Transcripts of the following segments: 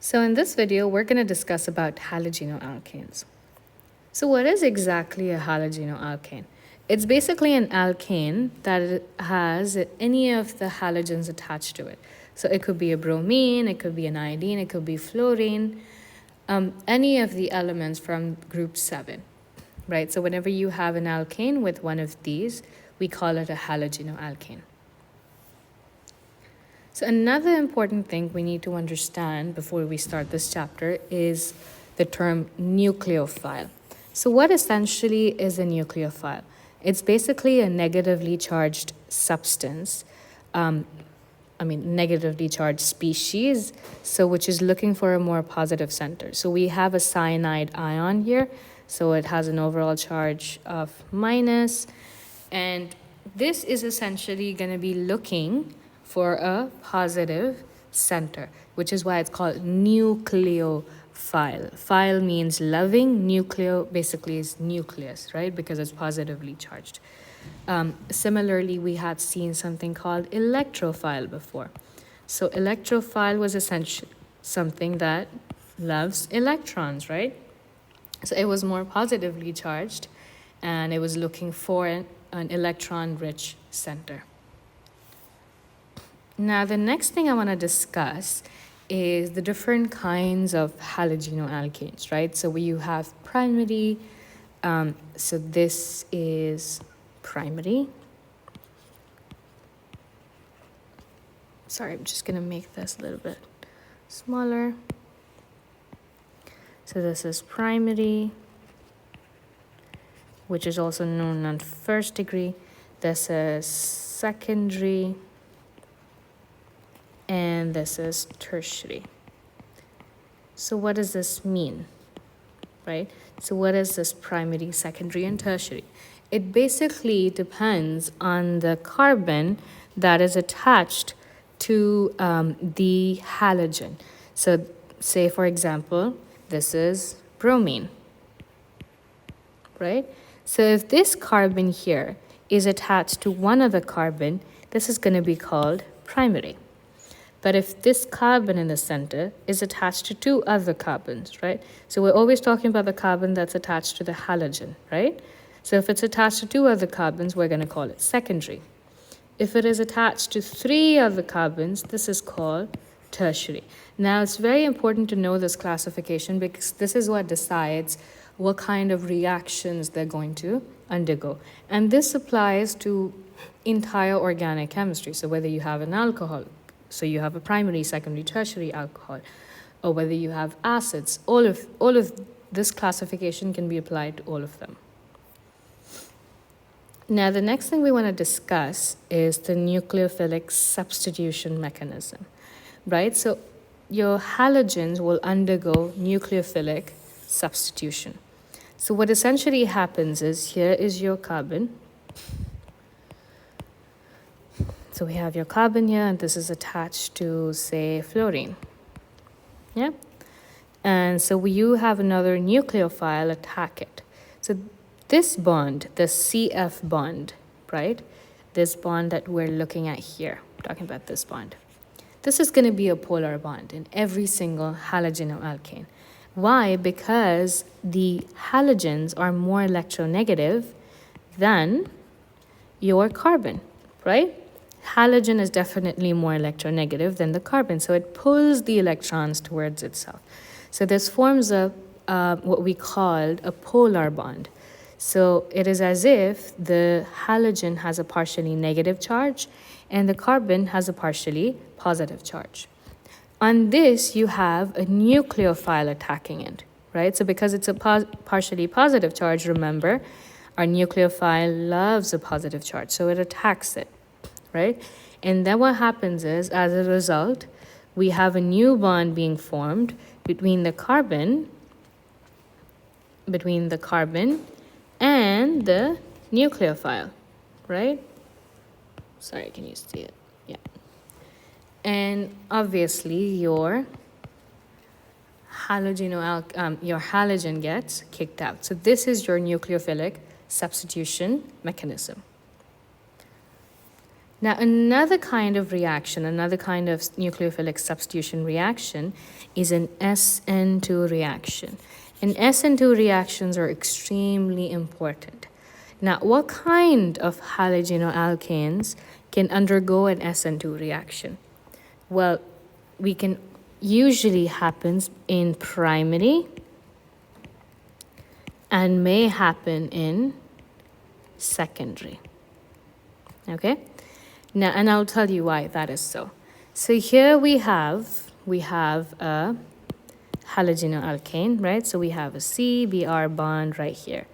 So in this video, we're going to discuss about halogenoalkanes. So what is exactly a halogenoalkane? It's basically an alkane that has any of the halogens attached to it. So it could be a bromine, it could be an iodine, it could be fluorine, any of the elements from group 7, right? So whenever you have an alkane with one of these, we call it a halogenoalkane. So another important thing we need to understand before we start this chapter is the term nucleophile. So what essentially is a nucleophile? It's basically a negatively charged substance, negatively charged species, so which is looking for a more positive center. So we have a cyanide ion here, so it has an overall charge of minus, and this is essentially going to be looking for a positive center, which is why it's called nucleophile. Phile means loving, nucleo basically is nucleus, right? Because it's positively charged. Similarly, we had seen something called electrophile before. So electrophile was essentially something that loves electrons, right? So it was more positively charged, and it was looking for an electron-rich center. Now, the next thing I want to discuss is the different kinds of halogenoalkanes, right? So you have primary, so this is primary. Sorry, I'm just going to make this a little bit smaller. So this is primary, which is also known as first degree. This is secondary, and this is tertiary. So what does this mean, right? So what is this primary, secondary, and tertiary? It basically depends on the carbon that is attached to the halogen. So say, for example, this is bromine, right? So if this carbon here is attached to one other carbon, this is going to be called primary. But if this carbon in the center is attached to two other carbons, right? So we're always talking about the carbon that's attached to the halogen, right? So if it's attached to two other carbons, we're going to call it secondary. If it is attached to three other carbons, this is called tertiary. Now, it's very important to know this classification because this is what decides what kind of reactions they're going to undergo. And this applies to entire organic chemistry. So whether you have an alcohol, so you have a primary, secondary, tertiary alcohol, or whether you have acids, all of this classification can be applied to all of them. Now, the next thing we want to discuss is the nucleophilic substitution mechanism, right? So your halogens will undergo nucleophilic substitution. So what essentially happens is, here is your carbon. So we have your carbon here, and this is attached to, say, fluorine. Yeah? And so you have another nucleophile attack it. So this bond, the CF bond, right? This bond that we're looking at here, we're talking about this bond. This is going to be a polar bond in every single halogenoalkane. Why? Because the halogens are more electronegative than your carbon, right? Halogen is definitely more electronegative than the carbon, so it pulls the electrons towards itself. So this forms what we call a polar bond. So it is as if the halogen has a partially negative charge and the carbon has a partially positive charge. On this, you have a nucleophile attacking it, right? So because it's a partially positive charge, remember, our nucleophile loves a positive charge, so it attacks it, right? And then what happens is, as a result, we have a new bond being formed between the carbon and the nucleophile, right? Sorry, can you see it? Yeah. And obviously your halogen gets kicked out. So this is your nucleophilic substitution mechanism. Now, another kind of reaction, another kind of nucleophilic substitution reaction is an SN2 reaction. And SN2 reactions are extremely important. Now, what kind of halogenoalkanes can undergo an SN2 reaction? Well, we can usually happens in primary and may happen in secondary. Okay? Now, and I'll tell you why that is so. So here we have a halogenoalkane, right? So we have a C-Br bond right here.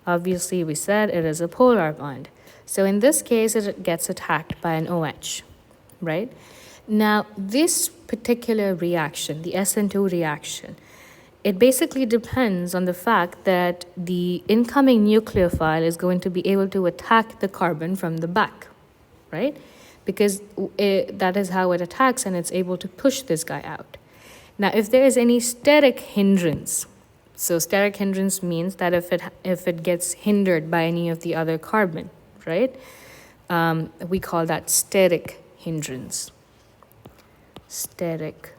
Obviously, we said it is a polar bond. So in this case, it gets attacked by an OH, right? Now, this particular reaction, the SN2 reaction, it basically depends on the fact that the incoming nucleophile is going to be able to attack the carbon from the back, right? Because that is how it attacks, and it's able to push this guy out. Now, if there is any steric hindrance, so steric hindrance means that if it gets hindered by any of the other carbon, right? We call that steric hindrance. Steric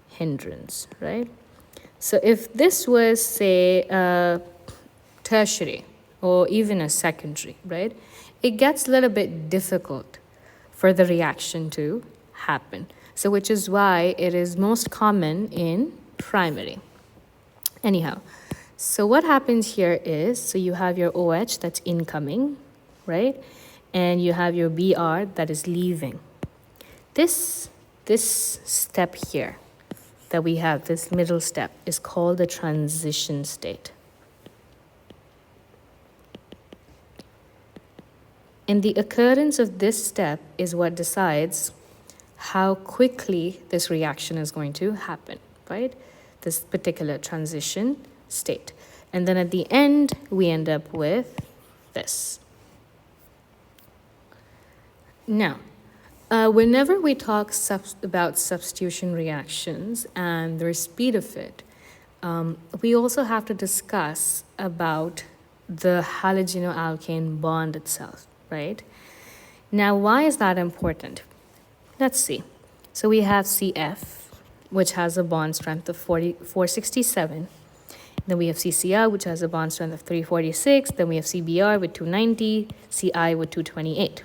hindrance, right? So if this was, say, a tertiary or even a secondary, right? It gets a little bit difficult for the reaction to happen. So which is why it is most common in primary. Anyhow, so what happens here is, so you have your OH that's incoming, right? And you have your Br that is leaving. This step here that we have, this middle step, is called the transition state. And the occurrence of this step is what decides how quickly this reaction is going to happen, right? This particular transition state. And then at the end, we end up with this. Now, whenever we talk about substitution reactions and their speed of it, we also have to discuss about the halogenoalkane bond itself, right? Now, why is that important? Let's see. So we have CF, which has a bond strength of 467. Then we have CCl, which has a bond strength of 346. Then we have CBr with 290, CI with 228.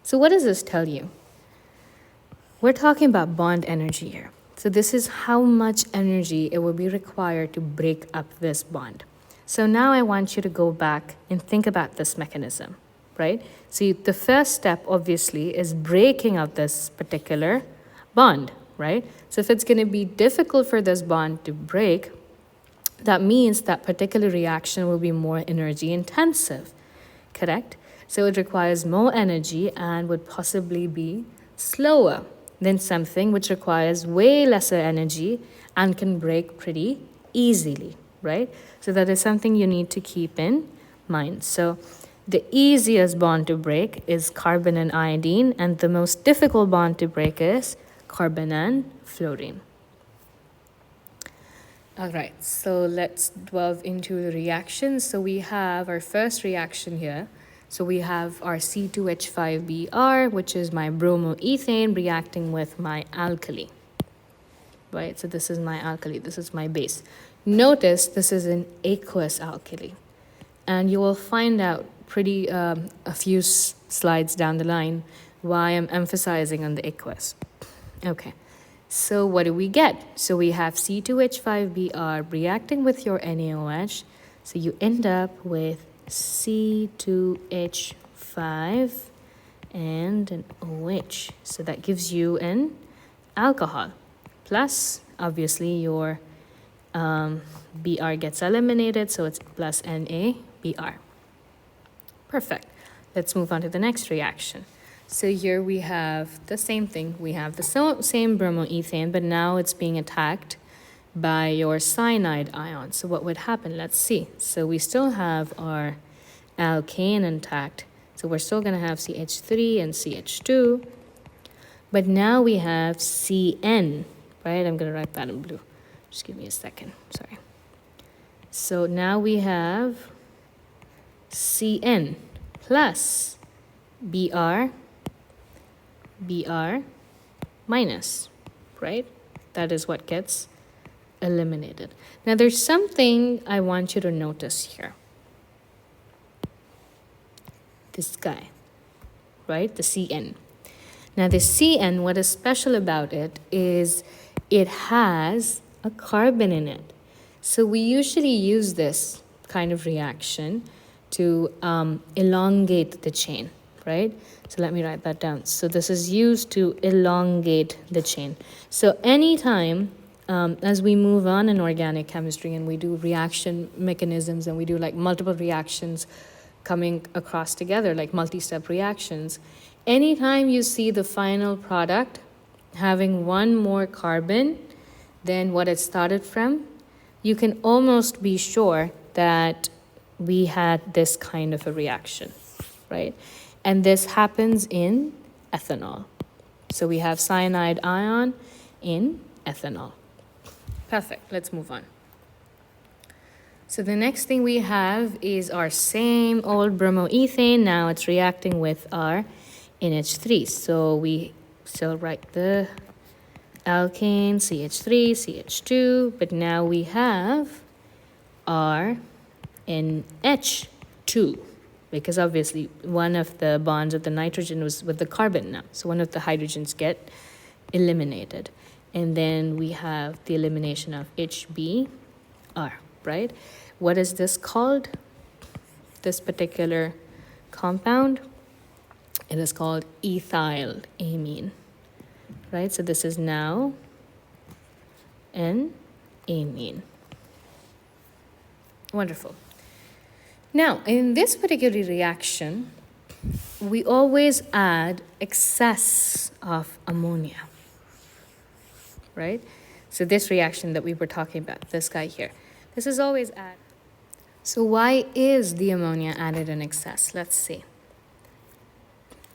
So what does this tell you? We're talking about bond energy here. So this is how much energy it will be required to break up this bond. So now I want you to go back and think about this mechanism, right? So the first step, obviously, is breaking up this particular bond, right? So if it's going to be difficult for this bond to break, that means that particular reaction will be more energy intensive, correct? So it requires more energy and would possibly be slower than something which requires way lesser energy and can break pretty easily, right? So that is something you need to keep in mind. So the easiest bond to break is carbon and iodine, and the most difficult bond to break is carbon and fluorine. All right, so let's delve into the reactions. So we have our first reaction here. So we have our C2H5Br, which is my bromoethane reacting with my alkali, right? So this is my alkali, this is my base. Notice this is an aqueous alkali, and you will find out a few slides down the line why I'm emphasizing on the aqueous. Okay, so what do we get? So we have C2H5Br reacting with your NaOH, so you end up with C2H5 and an OH. So that gives you an alcohol. Plus, obviously, your Br gets eliminated, so it's plus NaBr. Perfect. Let's move on to the next reaction. So here we have the same thing. We have the same bromoethane, but now it's being attacked by your cyanide ion. So what would happen? Let's see. So we still have our alkane intact. So we're still going to have CH3 and CH2. But now we have CN, right? I'm going to write that in blue. Just give me a second. Sorry. So now we have CN plus Br Br minus, right? That is what gets eliminated. Now there's something I want you to notice here. This guy, right? The CN. Now the CN, what is special about it is it has a carbon in it. So we usually use this kind of reaction to elongate the chain, right? So let me write that down. So this is used to elongate the chain. So anytime as we move on in organic chemistry and we do reaction mechanisms and we do like multiple reactions coming across together, like multi-step reactions, anytime you see the final product having one more carbon than what it started from, you can almost be sure that we had this kind of a reaction, right? And this happens in ethanol. So we have cyanide ion in ethanol. Perfect, let's move on. So the next thing we have is our same old bromoethane. Now it's reacting with our NH3. So we still write the alkane, CH3, CH2, but now we have our NH2, because obviously one of the bonds of the nitrogen was with the carbon now. So one of the hydrogens get eliminated. And then we have the elimination of HBr, right? What is this called? This particular compound? It is called ethylamine, right? So this is now an amine. Wonderful. Now, in this particular reaction, we always add excess of ammonia, right? So this reaction that we were talking about, this guy here, this is always added. So why is the ammonia added in excess? Let's see.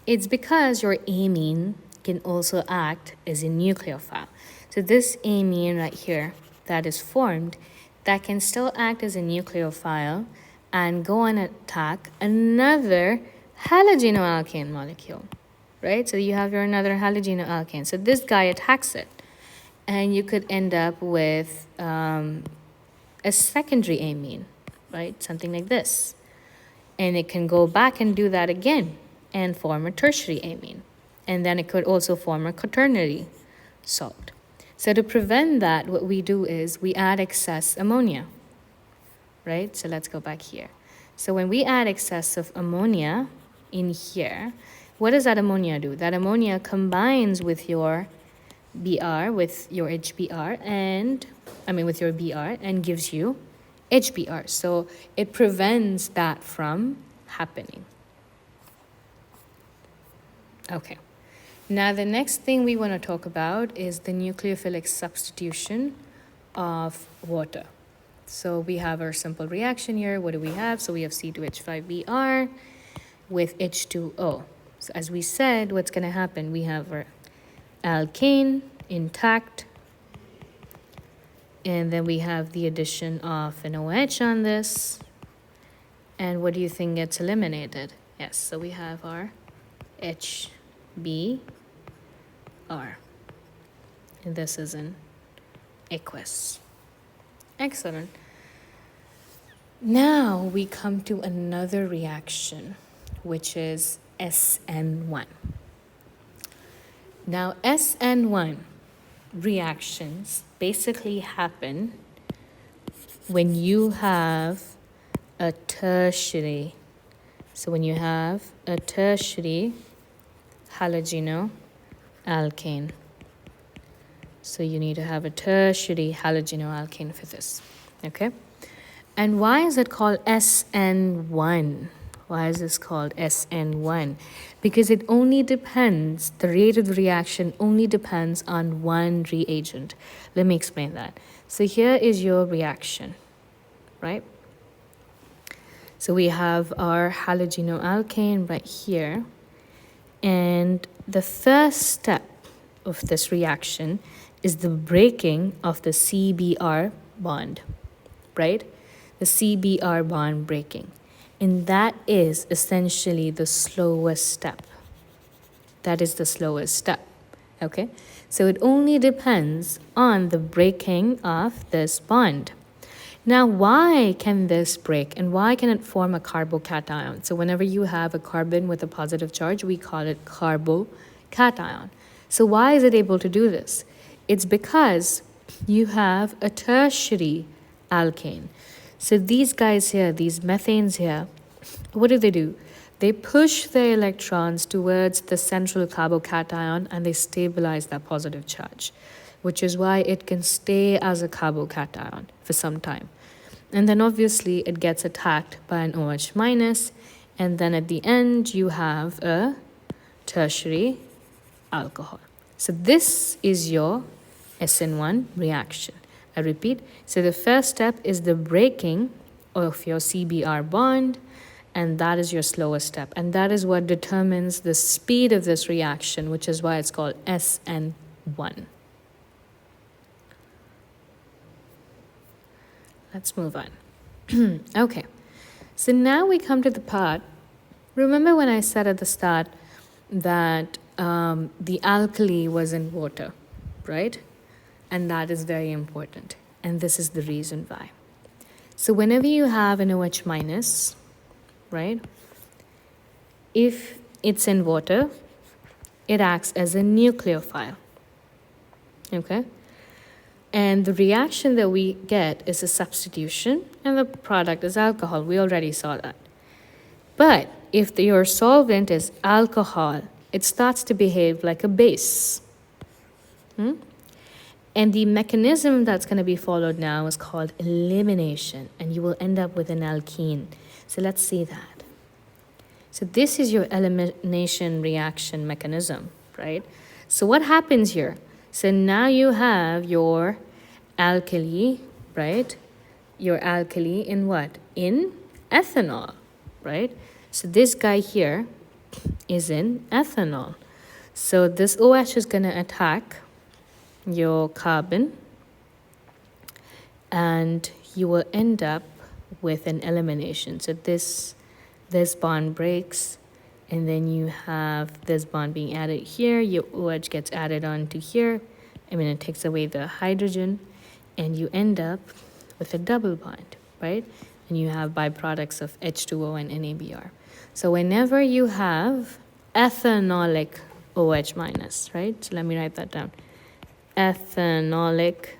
It's because your amine can also act as a nucleophile. So this amine right here that is formed, that can still act as a nucleophile and go and attack another halogenoalkane molecule, right? So you have your another halogenoalkane. So this guy attacks it, and you could end up with a secondary amine, right? Something like this. And it can go back and do that again and form a tertiary amine. And then it could also form a quaternary salt. So to prevent that, what we do is we add excess ammonia, right? So let's go back here. So when we add excess of ammonia in here, what does that ammonia do? That ammonia combines with your Br, with your HBr, with your Br, and gives you HBr. So it prevents that from happening. Okay. Now the next thing we want to talk about is the nucleophilic substitution of water. So we have our simple reaction here. What do we have? So we have C2H5Br with H2O. So as we said, what's going to happen? We have our alkane intact, and then we have the addition of an OH on this. And what do you think gets eliminated? Yes, so we have our HBr. And this is an aqueous. Excellent. Now we come to another reaction, which is SN1. Now SN1 reactions basically happen when you have a tertiary. So when you have a tertiary halogenoalkane. So you need to have a tertiary halogenoalkane for this, okay? And why is it called SN1? Why is this called SN1? Because it only depends, the rate of the reaction only depends on one reagent. Let me explain that. So here is your reaction, right? So we have our halogenoalkane right here. And the first step of this reaction is the breaking of the CBr bond, right? The CBr bond breaking. And that is essentially the slowest step. That is the slowest step. Okay, so it only depends on the breaking of this bond. Now, why can this break and why can it form a carbocation? So whenever you have a carbon with a positive charge, we call it carbocation. So why is it able to do this? It's because you have a tertiary alkane. So these guys here, these methanes here, what do? They push their electrons towards the central carbocation and they stabilize that positive charge, which is why it can stay as a carbocation for some time. And then obviously it gets attacked by an OH minus, and then at the end you have a tertiary alcohol. So this is your SN1 reaction. I repeat, so the first step is the breaking of your CBr bond, and that is your slowest step. And that is what determines the speed of this reaction, which is why it's called SN1. Let's move on. Okay, so now we come to the part. Remember when I said at the start that the alkali was in water, right? And that is very important. And this is the reason why. So whenever you have an OH minus, right, if it's in water, it acts as a nucleophile. Okay? And the reaction that we get is a substitution, and the product is alcohol. We already saw that. But if your solvent is alcohol, it starts to behave like a base. And the mechanism that's going to be followed now is called elimination, and you will end up with an alkene. So let's see that. So this is your elimination reaction mechanism, right? So what happens here? So now you have your alkali, right? Your alkali in what? In ethanol, right? So this guy here is in ethanol. So this OH is going to attack your carbon, and you will end up with an elimination. So this bond breaks, and then you have this bond being added here. Your OH gets added onto here. I mean, it takes away the hydrogen, and you end up with a double bond, right? And you have byproducts of H2O and NABR. So whenever you have ethanolic OH minus, right? So let me write that down. Ethanolic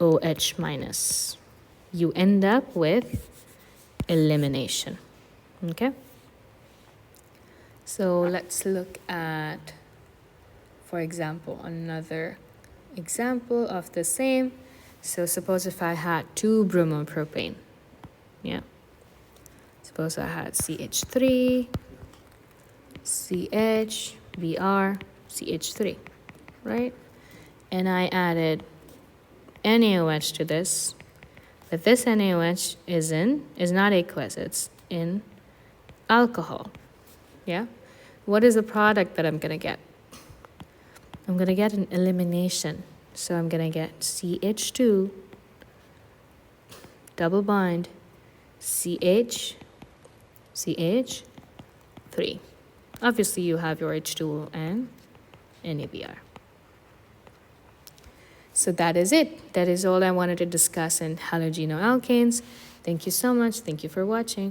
OH minus. You end up with elimination. Okay? So let's look at, for example, another example of the same. So suppose if I had 2 bromopropane. Yeah. Suppose I had CH3, CH, Br, CH3, right? And I added NaOH to this. But this NaOH is not aqueous, it's in alcohol. Yeah? What is the product that I'm going to get? I'm going to get an elimination. So I'm going to get CH2, double bind, CH, CH3. Obviously, you have your H2O and NABR. So that is it. That is all I wanted to discuss in halogenoalkanes. Thank you so much. Thank you for watching.